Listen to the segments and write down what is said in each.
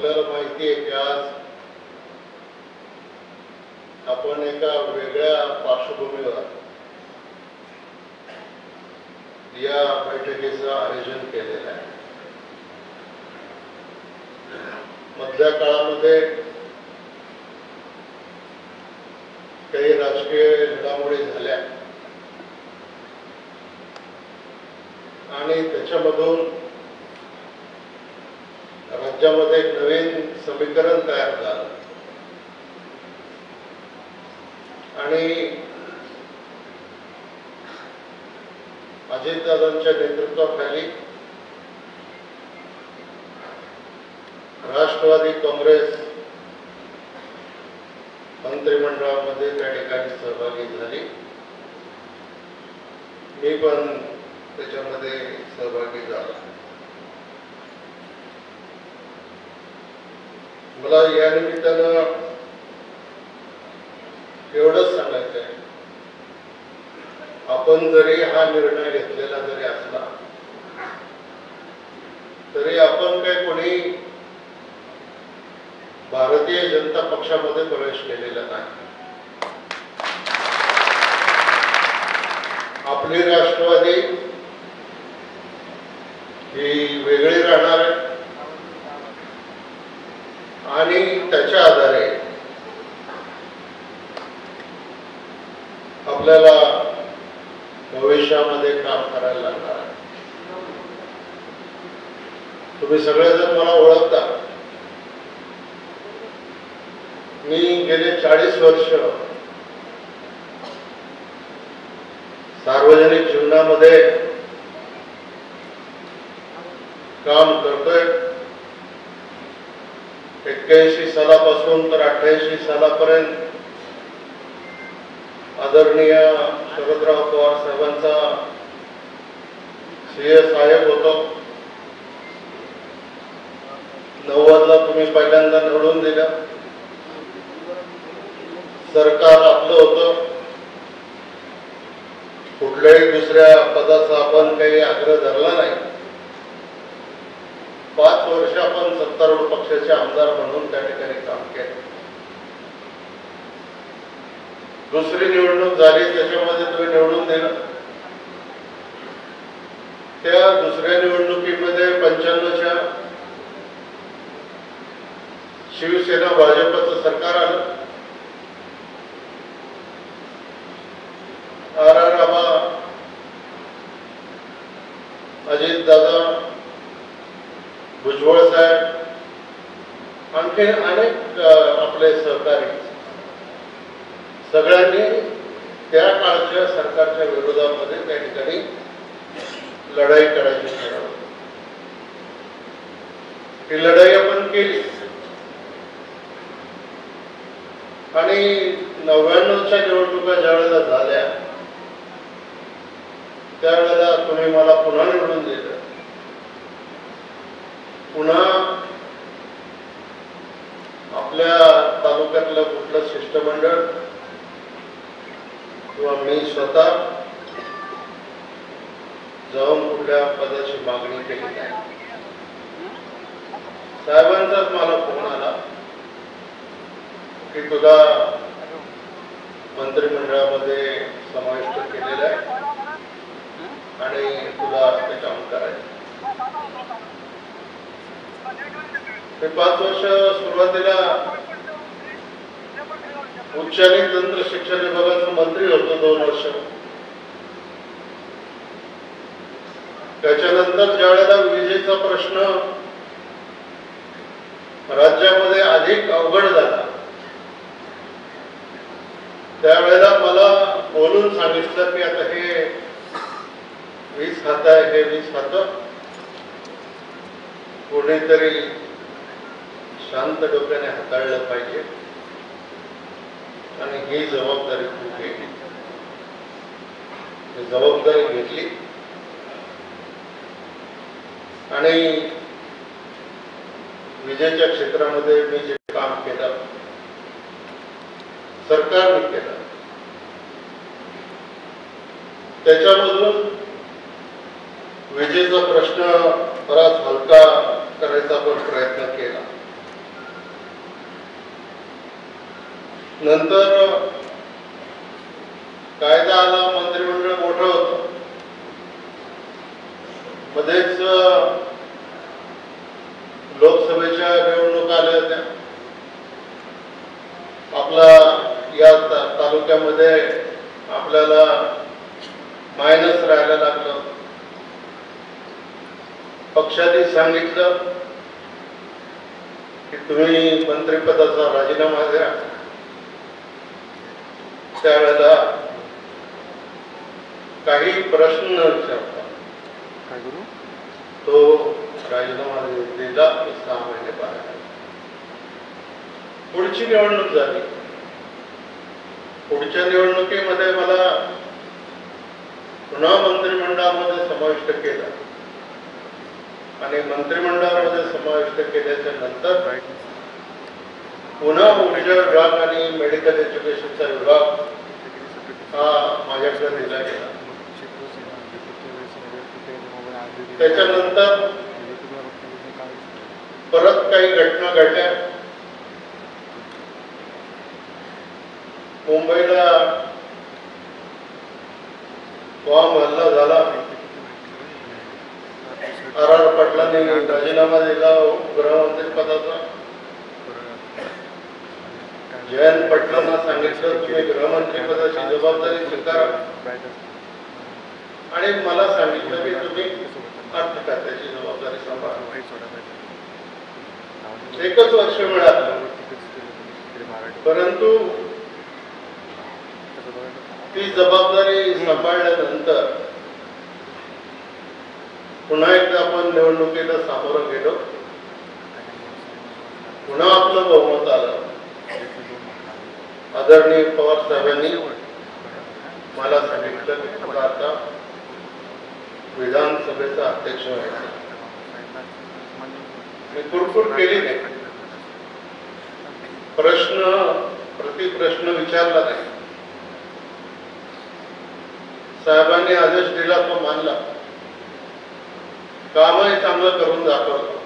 आपल्याला माहिती आहे की आज आपण एका वेगळ्या पार्श्वभूमीवर या बैठकीचं आयोजन केलेलं आहे. मधल्या काळामध्ये काही राजकीय घडामोडी झाल्या आणि त्याच्यामधून राज्यामध्ये एक नवीन समीकरण तयार झालं आणि अजितदादांच्या नेतृत्वाखाली राष्ट्रवादी काँग्रेस मंत्रिमंडळामध्ये त्या ठिकाणी सहभागी झाली. मी पण त्याच्यामध्ये सहभागी झालो. मला या निमित्तानं एवढंच सांगायचं आहे, आपण जरी हा निर्णय घेतलेला जरी असला तरी आपण काही कोणी भारतीय जनता पक्षामध्ये प्रवेश केलेला नाही. आपली राष्ट्रवादी ही वेगळी राहणार आहे आणि त्याच्या आधारे आपल्याला भविष्यामध्ये काम करायला लागणार आहे. तुम्ही सगळेजण मला ओळखता. मी गेले 40 वर्ष सार्वजनिक जीवनामध्ये काम करतोय. 81 सालापासून तर 88 सालापर्यंत आदरणीय शरदराव पवार साहेबांचा साहेब होतो. 90ला तुम्ही पहिल्यांदा निवडून दिलं. सरकार आपलं होतं. कुठल्याही दुसऱ्या पदाचा आपण काही आग्रह धरला नाही. 5 वर्ष आपण सत्तारूढ पक्षाचे आमदार म्हणून त्या ठिकाणी काम केलं. दुसरी निवडणूक झाली, त्याच्यामध्ये तुम्ही निवडून दिलं. त्या दुसऱ्या निवडणुकीमध्ये 95च्या शिवसेना भाजपचं सरकार आलं. आबा, अजितदादा, भुजबळ साहेब, आणखी अनेक आपले सहकारी सगळ्यांनी त्या काळच्या सरकारच्या विरोधामध्ये त्या ठिकाणी लढाई करायची ठरवलं. ही लढाई आपण केली आणि 99च्या निवडणुका ज्या वेळेला झाल्या त्यावेळेला तुम्ही मला पुन्हा निवडून दिलं. पुन्हा आपल्या तालुक्यातलं कुठलं शिष्टमंडळ किंवा मी स्वतः जाऊन कुठल्या पदाची मागणी केली नाही. साहेबांचाच मला फोन आला की तुला मंत्रिमंडळामध्ये समाविष्ट केलेला आहे आणि तुला ते काम करायचं. ते 5 वर्ष सुरुवातीला उच्च आणि तंत्र शिक्षण विभागाचा मंत्री होतो 2 वर्ष. त्याच्यानंतर ज्या वेळेला विजेचा प्रश्न राज्यामध्ये अधिक अवघड झाला त्यावेळेला मला बोलून सांगितलं की आता हे वीज खातं आहे, हे वीज खातं कोणीतरी शांत डोक्याने हाताळलं पाहिजे आणि ही जबाबदारी तू घे. ही जबाबदारी घेतली आणि विजेच्या क्षेत्रामध्ये मी जे काम केलं सरकारने केलं त्याच्यामधून विजेचा प्रश्न बराच हलका करायचा आपण प्रयत्न केला. नंतर कायदा आला, मंत्रिमंडळ मोठं होतं, मध्येच लोकसभेच्या निवडणुका आल्या होत्या. आपला या तालुक्यामध्ये आपल्याला मायनस राहायला लागलं. पक्षाने सांगितलं की तुम्ही मंत्रिपदाचा राजीनामा द्या. त्यावेळेला काही प्रश्न न विचारता तो राजीनामा दिला. 6 महिने बाहेर. पुढची निवडणूक झाली. पुढच्या निवडणुकीमध्ये मला पुन्हा मंत्रिमंडळामध्ये समाविष्ट केलं आणि मंत्रिमंडळामध्ये समाविष्ट केल्याच्या नंतर पुन्हा ऊर्जा विभाग आणि मेडिकल एज्युकेशनचा विभाग हा माझ्याकडे दिला गेला. त्याच्यानंतर परत काही घटना घडल्या. मुंबईला बॉम्ब हल्ला झाला. आर पाटलांनी राजीनामा दिला गृहमंत्री पदाचा. जयंत पाटलांना सांगितलं तुम्ही गृहमंत्री पदाची जबाबदारी स्वीकारा आणि मला सांगितलं की तुम्ही अर्थ खात्याची जबाबदारी सांभाळा. 1 वर्ष मिळालं, परंतु ती जबाबदारी सांभाळल्यानंतर पुन्हा एकदा आपण निवडणुकीला सामोरं गेलो. पुन्हा आपलं बहुमत आलं. आदरणीय पवार साहेबांनी मला सांगितलं की तुला आता विधानसभेचा अध्यक्ष व्हायचा. मी कुरकुर केली नाही. प्रतिप्रश्न विचारला नाही. साहेबांनी आदेश दिला तो मानला. कामही चांगलं करून दाखवलं.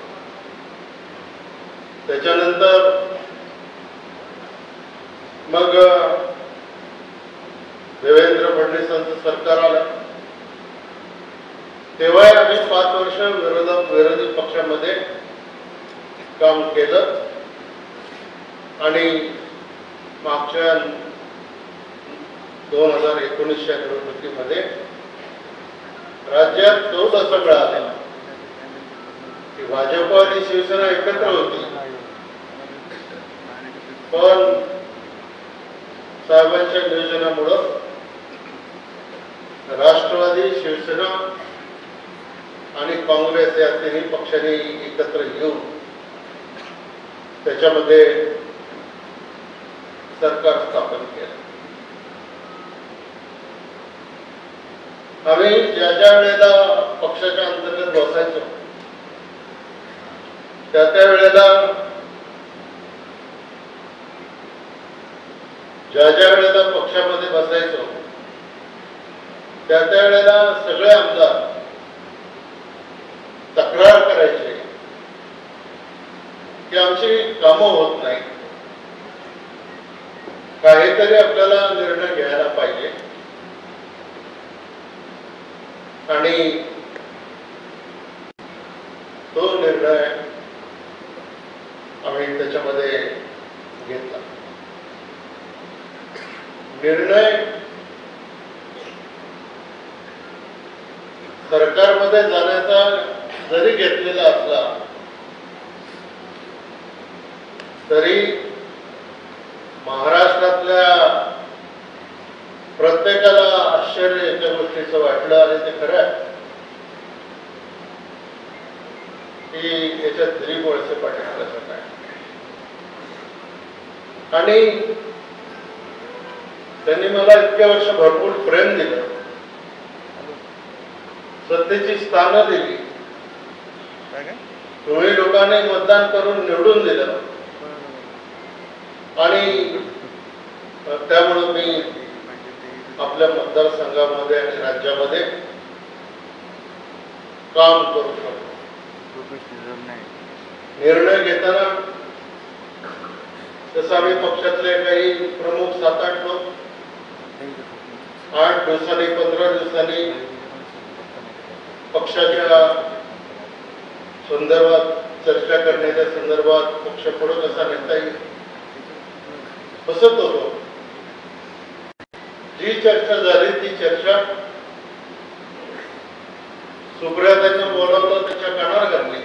त्याच्यानंतर मग देवेंद्र फडणवीसांचं सरकार आलं. तेव्हा आम्ही 5 वर्ष विरोधी पक्षामध्ये काम केलं आणि मागच्या 2019च्या निवडणुकीमध्ये राज्यात तोच असं मिळाला की भाजप आणि शिवसेना एकत्र होती, पण साहेबांच्या नियोजनामुळं राष्ट्रवादी, शिवसेना आणि काँग्रेस या तिन्ही पक्षांनी एकत्र येऊन त्याच्यामध्ये सरकार स्थापन केलं. आम्ही ज्या वेळेला पक्षाच्या अंतर्गत बसायचो त्या वेळेला ज्या वेळेला पक्षामध्ये बसायचो त्या वेळेला सगळे आमदार तक्रार करायचे की आमची कामं होत नाही, काहीतरी आपल्याला निर्णय घ्यायला पाहिजे. आणि तो निर्णय आम्ही त्याच्यामध्ये घेतला. निर्णय सरकारमध्ये जाण्याचा जरी घेतलेला असला तरी महाराष्ट्रातल्या प्रत्येकाला आश्चर्य एका गोष्टीचं वाटलं आणि ते खरं आहे की याच्यात दिलीप वळसे पाटील कसं काय. आणि त्यांनी मला इतक्या वर्ष भरपूर प्रेम दिलं, सत्तेची स्थानं दिली, तुम्ही लोकांनी मतदान करून निवडून दिलं आणि त्यामुळे मी आपल्या मतदारसंघामध्ये आणि राज्यामध्ये काम करू शकतो. निर्णय घेताना तसं आम्ही पक्षातले काही प्रमुख 7-8 लोक 8 दिवसांनी 15 दिवसांनी पक्षाच्या संदर्भात चर्चा करण्याच्या संदर्भात पक्ष पुढे कसा नेता येईल बसत होतो. जी चर्चा झाली ती चर्चा सुप्रियाताईंना बोलावलं, त्याच्या कानावर घातली.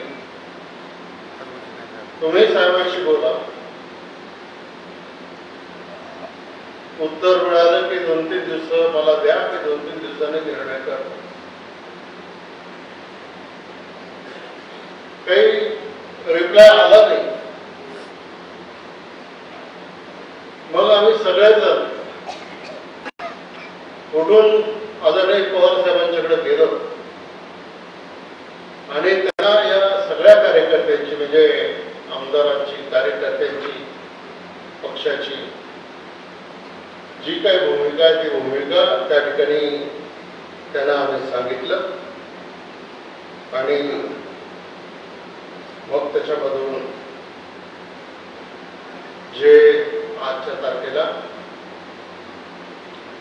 तुम्ही साहेबांशी बोला. उत्तर मिळालं की 2-3 दिवस मला द्या, की 2-3 दिवसांनी निर्णय करा. काही रिप्लाय आला नाही. मग आम्ही सगळेजण उठून आदरणीय पवार साहेबांच्याकडे गेलो आणि त्यांना या सगळ्या कार्यकर्त्यांची म्हणजे आमदारांची, कार्यकर्त्यांची, पक्षाची जी काही भूमिका आहे ती भूमिका त्या ठिकाणी त्यांना आम्ही सांगितलं आणि मग त्याच्यामधून जे आजच्या तारखेला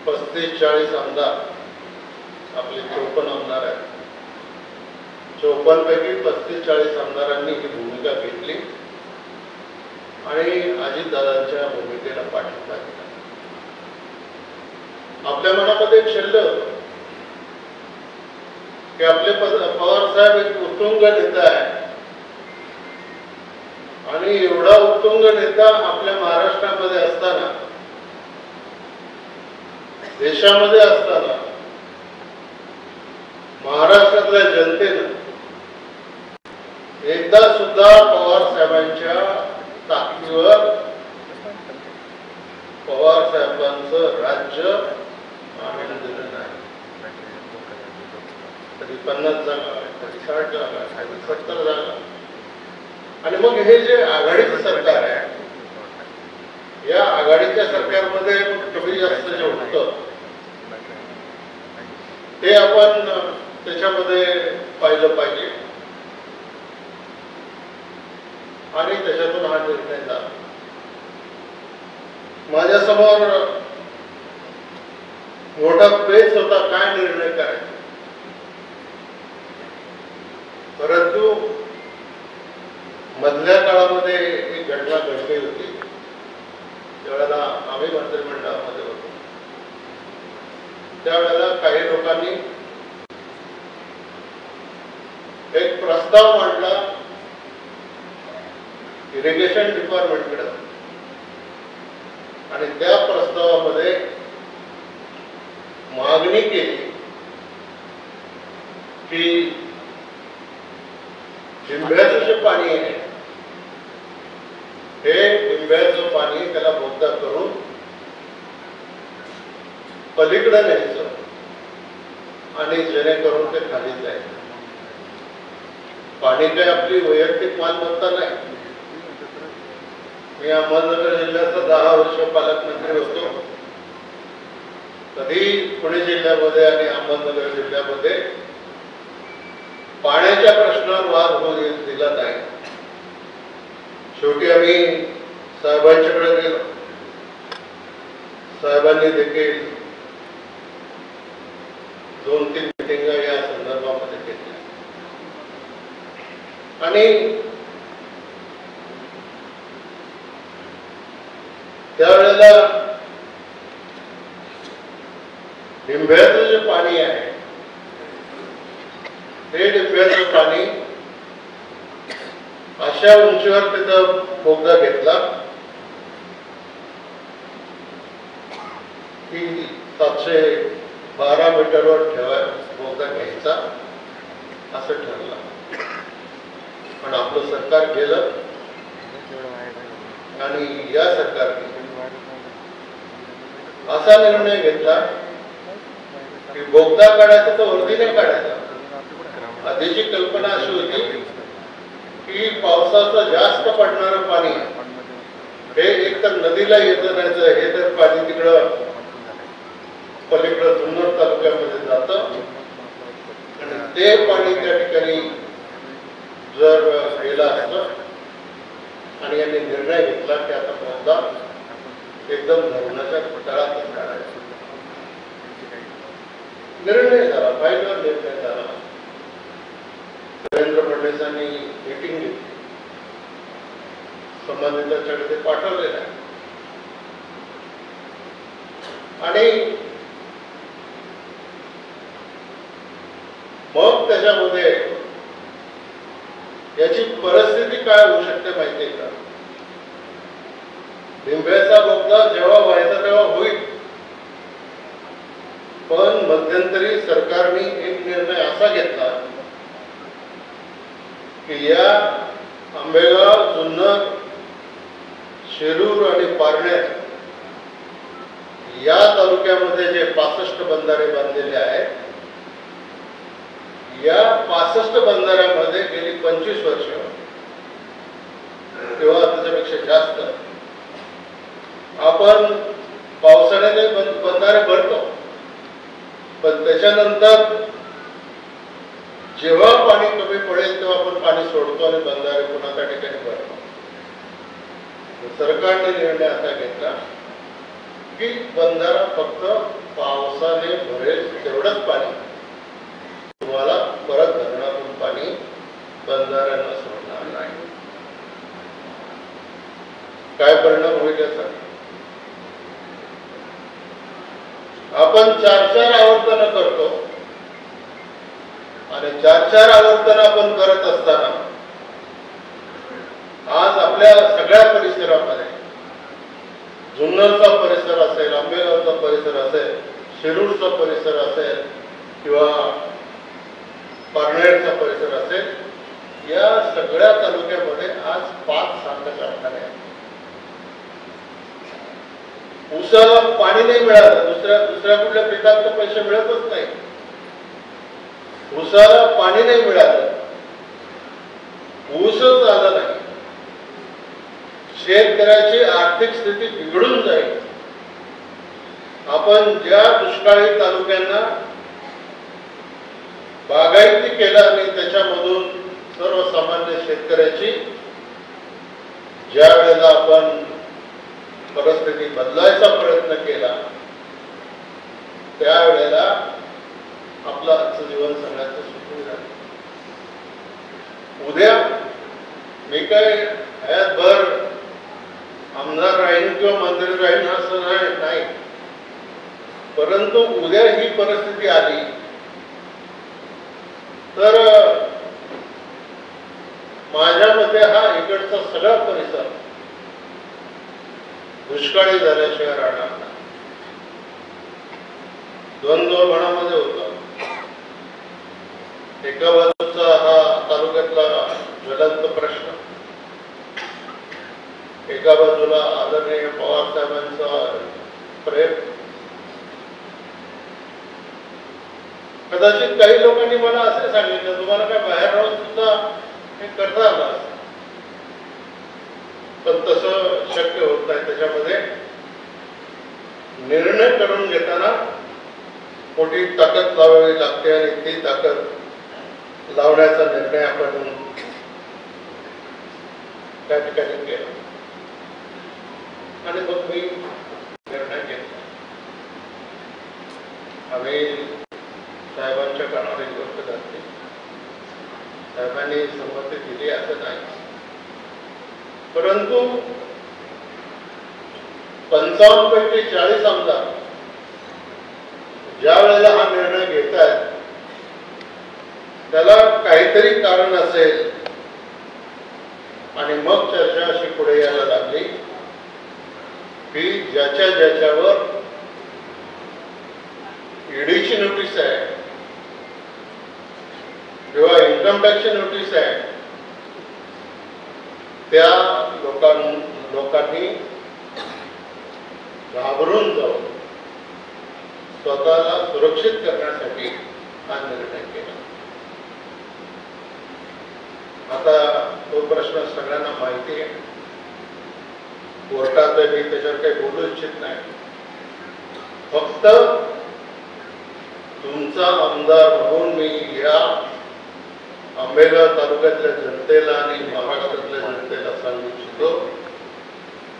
35-40 आमदार, आपले 54 आमदार आहेत, 54 पैकी 35-40 आमदारांनी ही भूमिका घेतली आणि अजितदादांच्या भूमिकेला पाठिंबा दिला. आपल्या मनामध्ये एक शिल्लक होतं की आपले पवार साहेब एक उत्तुंग नेता आहे आणि एवढा उत्तुंग नेता आपल्या महाराष्ट्रामध्ये असताना, देशामध्ये असताना महाराष्ट्रातल्या जनतेनं एकदा सुद्धा पवार साहेबांच्या ताकदीवर पवार साहेबांचं राज्य आम्ही दिलं नाही. कधी 50 जागा, कधी 60 जागा, कधी 70 जागा. आणि मग हे जे आघाडीचं सरकार आहे, या आघाडीच्या सरकारमध्ये कमी जास्त जे होतं ते आपण त्याच्यामध्ये पाहिलं पाहिजे आणि त्याच्यातून हा निर्णय झाला. माझ्यासमोर मोठा पेच होता काय निर्णय करायचा, परंतु मधल्या काळामध्ये एक घटना घडली होती. त्यावेळेला आम्ही मंत्रिमंडळामध्ये होतो. त्यावेळेला काही लोकांनी एक प्रस्ताव मांडला इरिगेशन डिपार्टमेंटकडे आणि त्या प्रस्तावामध्ये मागणी केली की लिंब्याचं जे पाणी आहे हे लिंब्याचं पाणी त्याला बोगदा करून पलीकडे न्यायचं आणि जेणेकरून ते खाली जायचं. पाणी काही आपली वैयक्तिक मालमत्ता नाही. मी अहमदनगर जिल्ह्याचा 10 वर्ष पालकमंत्री होतो. कधी पुणे जिल्ह्यामध्ये आणि अहमदनगर जिल्ह्यामध्ये पाण्याच्या प्रश्नावर वाद होऊ दिला नाही. शेवटी आम्ही साहेबांच्याकडे गेलो. साहेबांनी देखील 2-3 मीटिंग या संदर्भामध्ये घेतल्या आणि त्यावेळेला लिंब्याचं जे पाणी आहे हे लिंब्याचं पाणी अशा उंचीवर तिथं बोगदा घेतला की 712 मीटरवर बोगदा घ्यायचा असं ठरलं. पण आपलं सरकार गेलं आणि या सरकारने असा निर्णय घेतला की बोगदा काढायचा तर वरतीने काढायचा. आधीची कल्पना अशी होती की पावसाचं जास्त पडणारं पाणी हे एकतर नदीला येतं नाही तर हे तर पाणी तिकडं पलीकडं जुन्नर तालुक्यामध्ये जातं आणि ते पाणी त्या ठिकाणी जर गेलं असतं आणि यांनी निर्णय घेतला की आता बोगदा एकदम धरणाच्या तळातच काढायचा. निर्णय झाला, फाईलवर निर्णय झाला. देवेंद्र फडणवीसांनी मीटिंग घेतली, संबंधितांच्याकडे ते पाठवलेलं आहे आणि मग त्याच्यामध्ये याची परिस्थिती काय होऊ शकते माहिती आहे का? लिंब्याचा बोगदा जेव्हा व्हायचा तेव्हा होईल, पण मध्यंतरी सरकारने एक निर्णय असा घेतला की या आंबेगाव, जुन्नर, शिरूर आणि पारनेर या तालुक्यामध्ये जे 65 बंधारे बांधलेले आहेत, या 65 बंधाऱ्यामध्ये गेली 25 वर्ष किंवा त्याच्यापेक्षा जास्त आपण पावसाळ्याने बंधारे भरतो, पण त्याच्यानंतर जेव्हा पाणी कमी पडेल तेव्हा आपण पाणी सोडतो आणि बंधारे पुन्हा त्या ठिकाणी भरतो. सरकारने निर्णय असा घेतला की बंधारा फक्त पावसाने भरेल तेवढंच पाणी तुम्हाला परत धरणातून पाणी बंधाऱ्यांना सोडणार नाही. काय परिणाम होईल याचा? आपण 4-4 आवर्तन करतो आणि 4-4 आवर्तन आपण करत असताना आज आपल्या सगळ्या परिसरामध्ये, जुन्नरचा परिसर असेल, आंबेगावचा परिसर असेल, शिरूरचा परिसर असेल किंवा पारनेरचा परिसर असेल, या सगळ्या तालुक्यामध्ये आज 5-6 कारखाने आहेत. ऊसाला पाणी नाही मिळालं, दुसऱ्या कुठल्या पिकात तर पैसे मिळतच नाही. ऊसाला पाणी नाही मिळालं, ऊसच आला नाही, शेतकऱ्याची आर्थिक स्थिती बिघडून जाईल. आपण ज्या दुष्काळी तालुक्यांना बागायती केला आणि त्याच्यामधून सर्वसामान्य शेतकऱ्याची ज्या वेळेला आपण परिस्थिती बदलायचा प्रयत्न केला, त्यावेळेला आपलं आजचं जीवन सगळ्यांचं सुखी झालं. उद्या मी काय हयातभर आमदार राहीन किंवा मंत्री राहीन असं नाही, परंतु उद्या ही परिस्थिती आली तर माझ्या मते हा इकडचा सगळा परिसर दुष्काळी झाल्याशिवाय राहणार नाही. द्वंद्व मनामध्ये होता. एका बाजूचा हा तालुक्यातला ज्वलंत प्रश्न, एका बाजूला आदरणीय पवार साहेबांचा प्रयत्न. कदाचित काही लोकांनी मला असे सांगितलं, तुम्हाला काय बाहेर राहून सुद्धा हे करता आलं असं, पण तसं शक्य होत नाही. त्याच्यामध्ये निर्णय करून घेताना मोठी ताकद लावावी लागते आणि ती ताकद लावण्याचा निर्णय आपण त्या ठिकाणी केला आणि मग मी निर्णय घेतला. आम्ही साहेबांच्या कानावर एक गोष्ट घातली, साहेबांनी संमती दिली असं नाही, परंतु 55 पैकी 40 आमदार ज्या वेळेला हा निर्णय घेत आहेत त्याला काहीतरी कारण असेल आणि मग चर्चा अशी पुढे यायला लागली की ज्याच्यावर ईडीची नोटीस आहे किंवा इन्कम टॅक्सची नोटीस आहे, त्या लोकांनी घाबरून जाऊन स्वतःला सुरक्षित करण्यासाठी हा निर्णय केला. आता तो प्रश्न सगळ्यांना माहिती आहे, कोर्टात मी त्याच्यावर काही बोलू इच्छित नाही. फक्त तुमचा आमदार म्हणून मी या आंबेगाव तालुक्यातल्या जनतेला आणि महाराष्ट्रातल्या जनतेला सांगू इच्छितो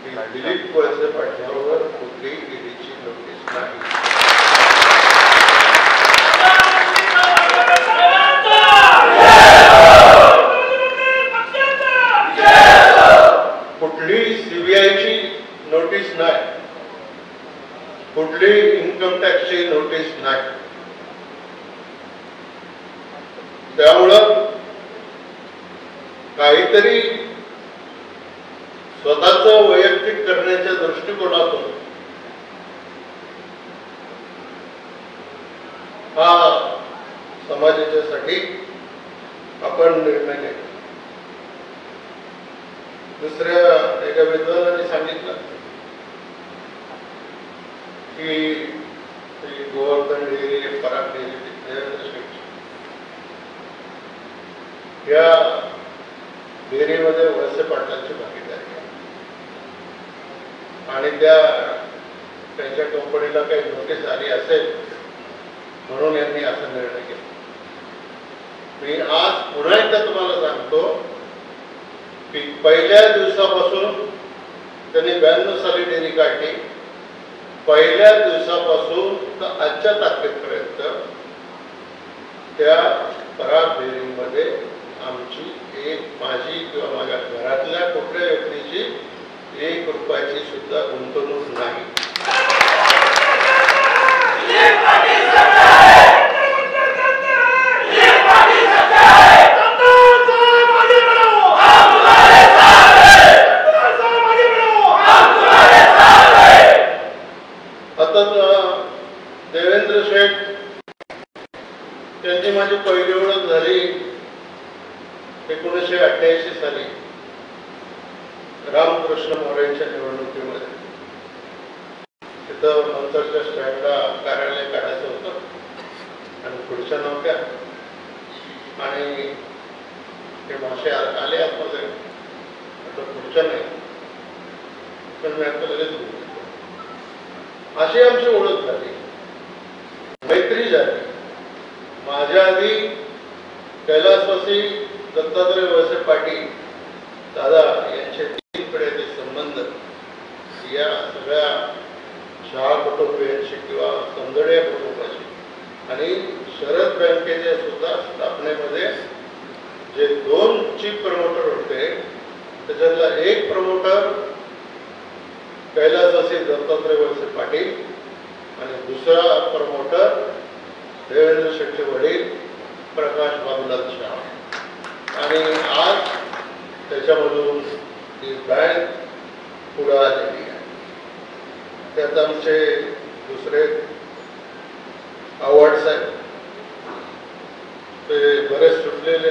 की दिलीप वळसे पाटलावर कुठलीही ईडीची नोटीस नाही. कुठली सीबीआयची नोटीस नाही, कुठली इन्कम टॅक्सची नोटीस नाही. त्यामुळं काहीतरी स्वतःच वैयक्तिक करण्याच्या दृष्टिकोनातून हा समाजाच्यासाठी आपण निर्णय घेतला. दुसऱ्या एका विद्वानाने सांगितलं की गोवर्धन डेअरी, पराग डेअरी या डेअरीमध्ये वळसे पाटलांची भागीदारी आहे आणि त्यांच्या कंपनीला काही नोटीस आली असेल म्हणून यांनी असा निर्णय घेतला. मी आज पुन्हा एकदा तुम्हाला सांगतो की पहिल्या दिवसापासून त्यांनी 92 साली डेअरी काढली. पहिल्या दिवसापासून तर आजच्या तारखेपर्यंत त्या पराग डेअरीमध्ये आमची माझी किंवा माझ्या घरातल्या कुठल्या व्यक्तीची 1 रुपयाची सुद्धा गुंतवणूक नाही. आता देवेंद्र शेठ त्यांची माझी पहिली ओळख झाली 1988 साली रामकृष्ण मोरेंच्या निवडणुकीमध्ये. तिथं नंतरच्या स्टँडला कार्यालय काढायचं होतं आणि पुढच्या नव्हत्या आणि ते मासे आले आतमध्ये, आता पुढच्या नाही पण मी आता लगेच बोलतो. अशी आमची ओळख झाली, मैत्री झाली. माझ्या आधी कैलासवासी दत्तात्रय वळसे पाटील दादा यांचे तीनकडे ते संबंध या सगळ्या शहा कुटुंबियांशी किंवा संदड्या कुटुंबाशी आणि शरद बँकेच्या सुद्धा स्थापनेमध्ये जे 2 चीफ प्रमोटर होते त्याच्यातला एक प्रमोटर कैलासवासी दत्तात्रय वळसे पाटील आणि दुसरा प्रमोटर देवेंद्र शेट्टी वडील प्रकाश बाबूलाल शाह. आणि आज त्याच्यामधून ही बँक पुढे आलेली आहे. त्यात आमचे दुसरे अवॉर्ड्स आहेत ते बरेच सुटलेले.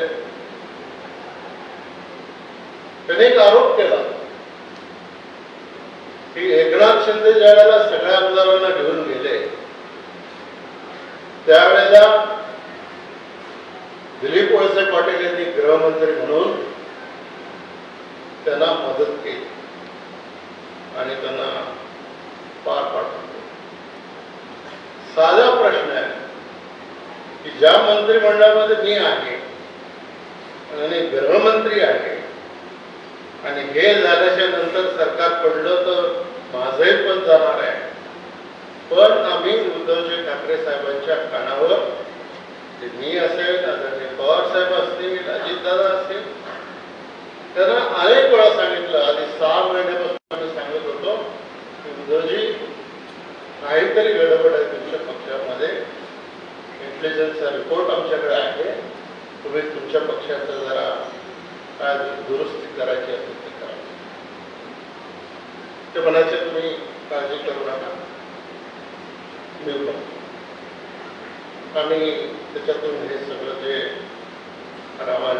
त्याने एक आरोप केला की एकनाथ शिंदे ज्या वेळेला सगळ्या आमदारांना घेऊन गेले त्यावेळेला दिलीप वळसे पाटील यांनी गृहमंत्री म्हणून त्यांना मदत केली आणि त्यांना पार पाडलं. साधा प्रश्न आहे की ज्या मंत्रिमंडळामध्ये मी आहे आणि गृहमंत्री आहे आणि हे झाल्याच्या नंतर सरकार पडलं तर माझंही पण जाणार आहे, पण आम्ही उद्धवजी ठाकरे साहेबांच्या कानावर मी असेल, आदरणीय पवार साहेब असतील, अजितदादा असतील, त्यांना अनेक वेळा सांगितलं. आधी 6 महिन्यापासून आम्ही सांगत होतो की उद्धवजी काहीतरी गडबड आहे तुमच्या पक्षामध्ये, इंटेलिजन्सचा रिपोर्ट आमच्याकडे आहे, तुम्ही तुमच्या पक्षाचा जरा काय दुरुस्ती करायची असेल ते करा. ते म्हणायचे तुम्ही काळजी करू नका, मी करतो. आम्ही त्याच्यातून हे सगळं जे रामायण.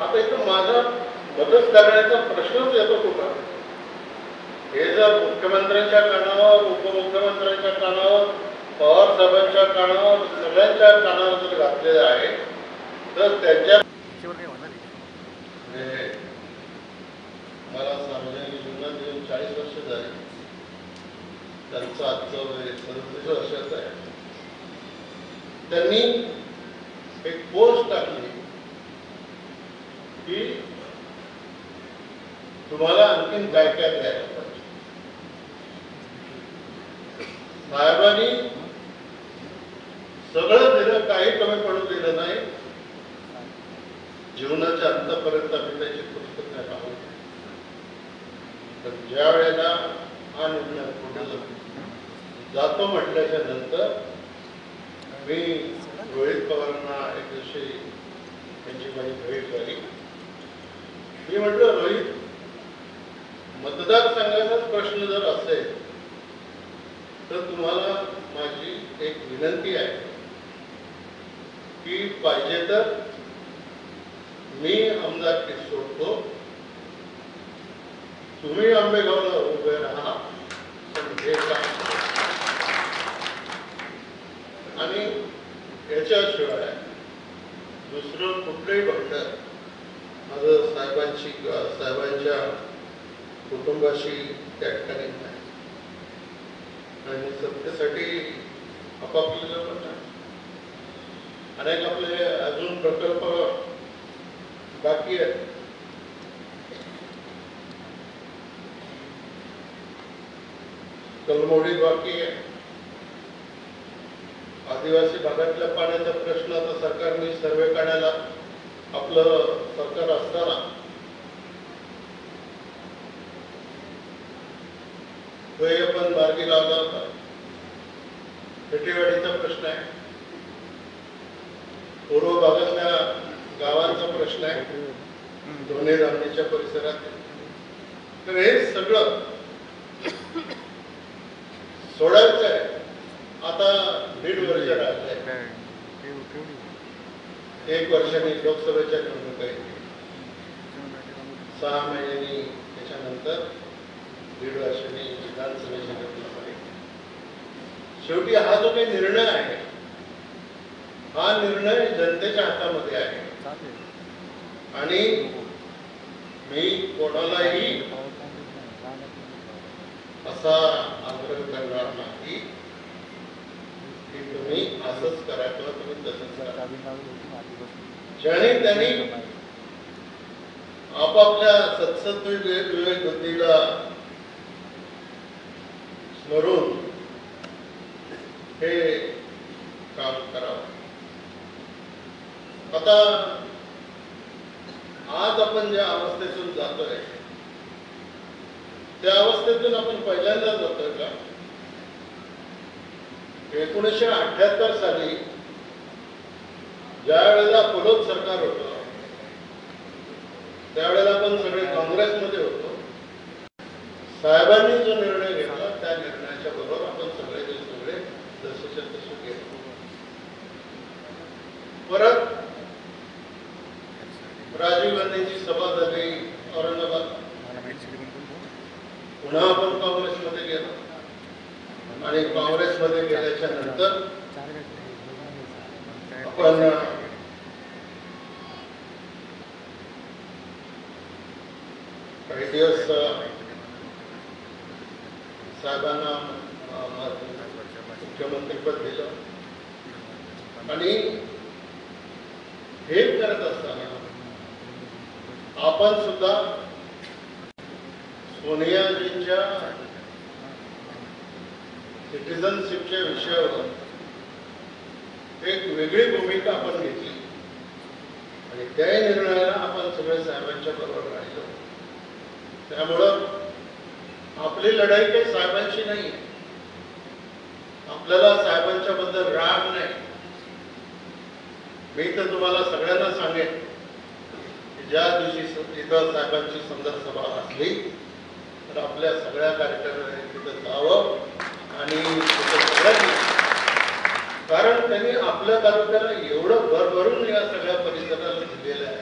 आता इथं माझा मदत करण्याचा प्रश्नच येतो कुठं. हे जर मुख्यमंत्र्यांच्या कानावर, उपमुख्यमंत्र्यांच्या कानावर, पवार साहेबांच्या कानावर, सगळ्यांच्या कानावर जर घातलेलं आहे तर त्यांच्या मला सार्वजनिक जीवनात येऊन 40 वर्ष झाली. त्यांचं आजचं वय 37 वर्षाचं आहे. त्यांनी एक पोस्ट टाकली की तुम्हाला आणखीन काय काय द्यायला पाहिजे. साहेबांनी सगळं दिलं, काही कमी पडू दिलं नाही. जीवनाच्या अंतापर्यंत आम्ही त्याची कृतज्ञता आहोत. पण ज्या वेळेला हा निर्णय पुढे जातो म्हटल्याच्या नंतर मी रोहित पवारांना एक दिवशी त्यांची माझी भेट झाली. मी म्हटलं, रोहित, मतदारसंघाचाच प्रश्न जर असेल तर तुम्हाला माझी एक विनंती आहे की पाहिजे तर मी आमदारकी सोडतो, तुम्ही आंबेगावला उभे राहा, पण हे काम. आणि याच्याशिवाय दुसरं कुठलंही बंधन माझं साहेबांची किंवा साहेबांच्या कुटुंबाशी त्या ठिकाणी नाही. आणि सत्तेसाठी आपापले पण अनेक आपले अजून प्रकल्प बाकी आहेत. कलमोडी बाकी आहे. आदिवासी भागातल्या पाण्याचा प्रश्न आता सरकारने सर्वे काढायला आपलं सरकार असताना तो पण मार्गी लावला होता. खेटीवाडीचा प्रश्न आहे, पूर्व भागातल्या गावांचा प्रश्न आहे, दोन्ही रामणीच्या परिसरात. तर हे सगळं सोडायचं आहे. आता 1.5 वर्ष राहिलंय. 1 वर्षांनी लोकसभेच्या निवडणुका येतील, 6 महिन्यांनी त्याच्यानंतर 1.5 वर्षांनी विधानसभेच्या निवडणुका. शेवटी हा जो काही निर्णय आहे, हा निर्णय जनतेच्या हातामध्ये आहे. आणि मी कोणालाही असा आग्रह करणार नाही की तुम्ही असंच करा किंवा तुम्ही तसंच करा. ज्याने त्यांनी आपापल्या सत्सद्विवेक बुद्धीला स्मरून हे काम करावं. आता आज आपण ज्या अवस्थेतून जातोय त्या अवस्थेतून आपण पहिल्यांदा जातोय का? 1978 साली ज्या वेळेला फुलोत सरकार होतं त्यावेळेला आपण सगळे काँग्रेसमध्ये होतो. साहेबांनी जो निर्णय घेतला त्या निर्णयाच्या बरोबर आपण सगळे जसेच्या तसे गेलो. परत राजीव गांधींची सभा झाली औरंगाबाद, पुन्हा आपण काँग्रेसमध्ये गेलो. आणि काँग्रेसमध्ये गेल्याच्या नंतर आपण काही दिवस साहेबांना मुख्यमंत्रीपद दिलं. आणि हे करत असताना आपण सुद्धा सोनियाजींच्या सिटिझनशिपच्या विषयावर एक वेगळी भूमिका आपण घेतली. आणि त्या निर्णयाला आपण सगळे साहेबांच्या बरोबर राहिलो. त्यामुळं आपली लढाई काही साहेबांशी नाही आहे. आपल्याला साहेबांच्या बद्दल राग नाही. मी तर तुम्हाला सगळ्यांना सांगेन की ज्या दिवशी इथं साहेबांची समजा सभा असली तर आपल्या सगळ्या कार्यकर्त्यांनी तिथं जावं. आणि सगळ्यांनी, कारण त्यांनी आपल्या तालुक्याला एवढं भरभरून या सगळ्या परिसराला दिलेलं आहे.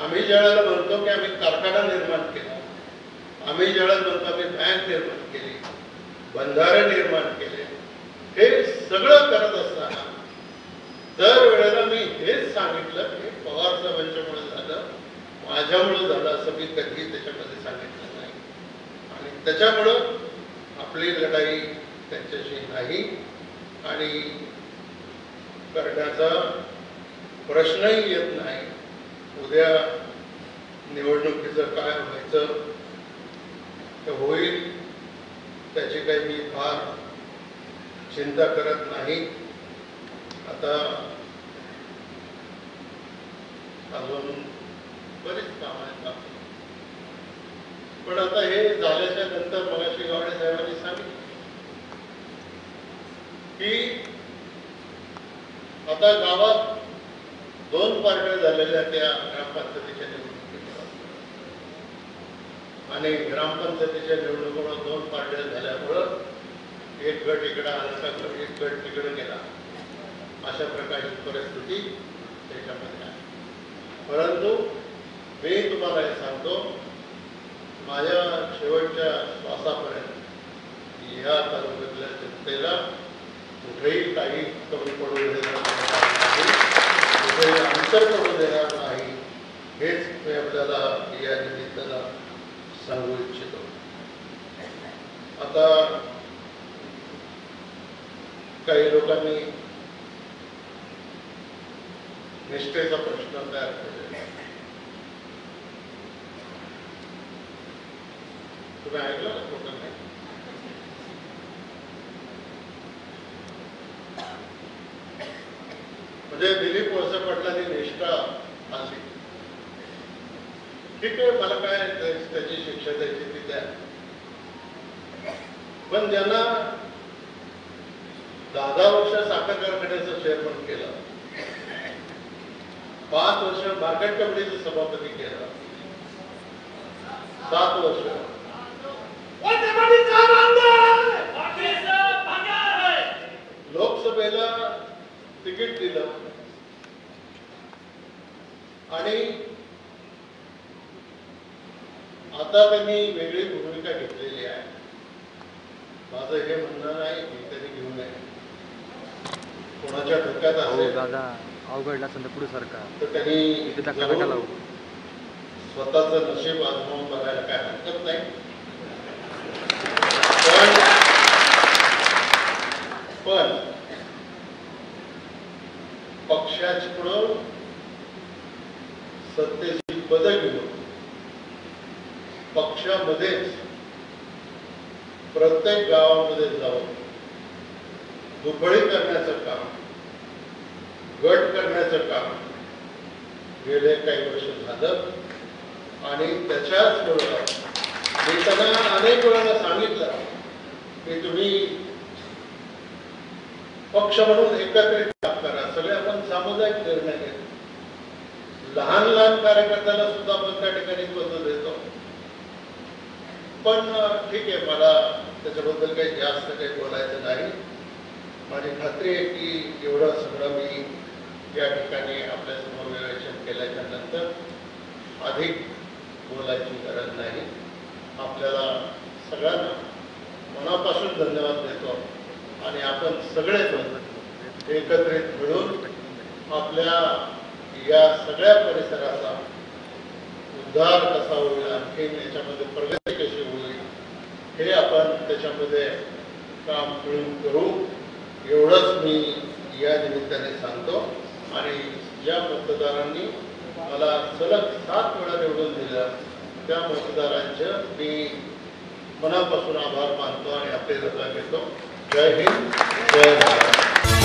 आम्ही ज्यावेळेला म्हणतो की आम्ही कारखाना निर्माण केला, आम्ही ज्यावेळेला म्हणतो आम्ही बँक निर्माण केली, बंधारे निर्माण केले, हे सगळं करत असताना दर वेळेला मी हेच सांगितलं की पवार साहेबांच्यामुळे झालं, माझ्यामुळे झालं असं मी कधीही त्याच्यामध्ये सांगितलं नाही. आणि त्याच्यामुळं आपली लढाई त्यांच्याशी नाही आणि करण्याचा प्रश्नही येत नाही. उद्या निवडणुकीचं काय व्हायचं ते होईल, त्याची काही मी फार चिंता करत नाही. आता अजून बरीच कामं आहेत आपली. पण आता हे झाल्याच्या नंतर मगाशी गावडे साहेबांनी सांगितलं की आता गावात 2 पार्ट्या झालेल्या त्या ग्रामपंचायतीच्या निवडणुकीत आणि ग्रामपंचायतीच्या निवडणुकीत 2 पार्ट्या झाल्यामुळं एक गट इकडे आला तर एक गट तिकडे गेला, अशा प्रकारची परिस्थिती त्याच्यामध्ये आहे. परंतु मी तुम्हाला हे सांगतो, माझ्या शेवटच्या श्वासापर्यंत या तालुक्यातल्या जनतेला कुठेही काही कमी पडू देणार नाही, कुठेही अंतर पडू देणार नाही, हेच मी आपल्याला या निमित्तानं सांगू इच्छितो. आता काही लोकांनी निष्ठेचा प्रश्न तयार केलेला आहे. तुम्ही ऐकलं ना लोकांनी? म्हणजे दिलीप वळसे पाटलांनी निष्ठा आणली. ठीक आहे, मला काय त्याची शिक्षा द्यायची ती द्या, पण ज्यांना 10 वर्ष साखर कारखान्याचं चेअरमन केलं, 5 वर्ष मार्केट कमिटीचं सभापती केलं, 7 वर्ष लोकसभेला तिकीट दिलं आणि आता त्यांनी वेगळी भूमिका घेतलेली आहे. माझं हे म्हणणं नाही की त्यांनी घेऊ नये, कोणाच्या डोक्यात असेल अवघडला असेल तर पुढे सरकार तर त्यांनी स्वतःचं नशीब आजमावून बघायला काय हरकत नाही. पण पक्षाकडून सत्तेची पदं घेऊन पक्षामध्येच प्रत्येक गावामध्ये जाऊन दुबळी करण्याचं काम, गट करण्याचं काम गेले काही वर्ष झालं. आणि त्याच्याच बरोबर मी त्यांना अनेक वेळा सांगितलं की तुम्ही पक्ष म्हणून एकत्रित काम करा, सगळे आपण सामुदायिक निर्णय घेतो. लहान लहान कार्यकर्त्याला सुद्धा आपण त्या ठिकाणी पद देतो. पण ठीक आहे, मला त्याच्याबद्दल काही जास्त काही बोलायचं नाही. माझी खात्री आहे की एवढं सगळं मी या ठिकाणी आपल्यासमोर विवेचन केल्याच्या नंतर अधिक बोलायची गरज नाही. आपल्याला सगळ्यांना मनापासून धन्यवाद देतो आणि आपण सगळेजण एकत्रित मिळून आपल्या या सगळ्या परिसराचा उद्धार कसा होईल, आणखी याच्यामध्ये प्रगती कशी होईल, हे आपण त्याच्यामध्ये काम मिळून करू, एवढंच मी या निमित्ताने सांगतो. आणि ज्या मतदारांनी मला सलग 7 वेळा निवडून दिलं त्या मतदारांचं मी मनापासून आभार मानतो आणि आपले रजा घेतो. जय हिंद, जय भारत.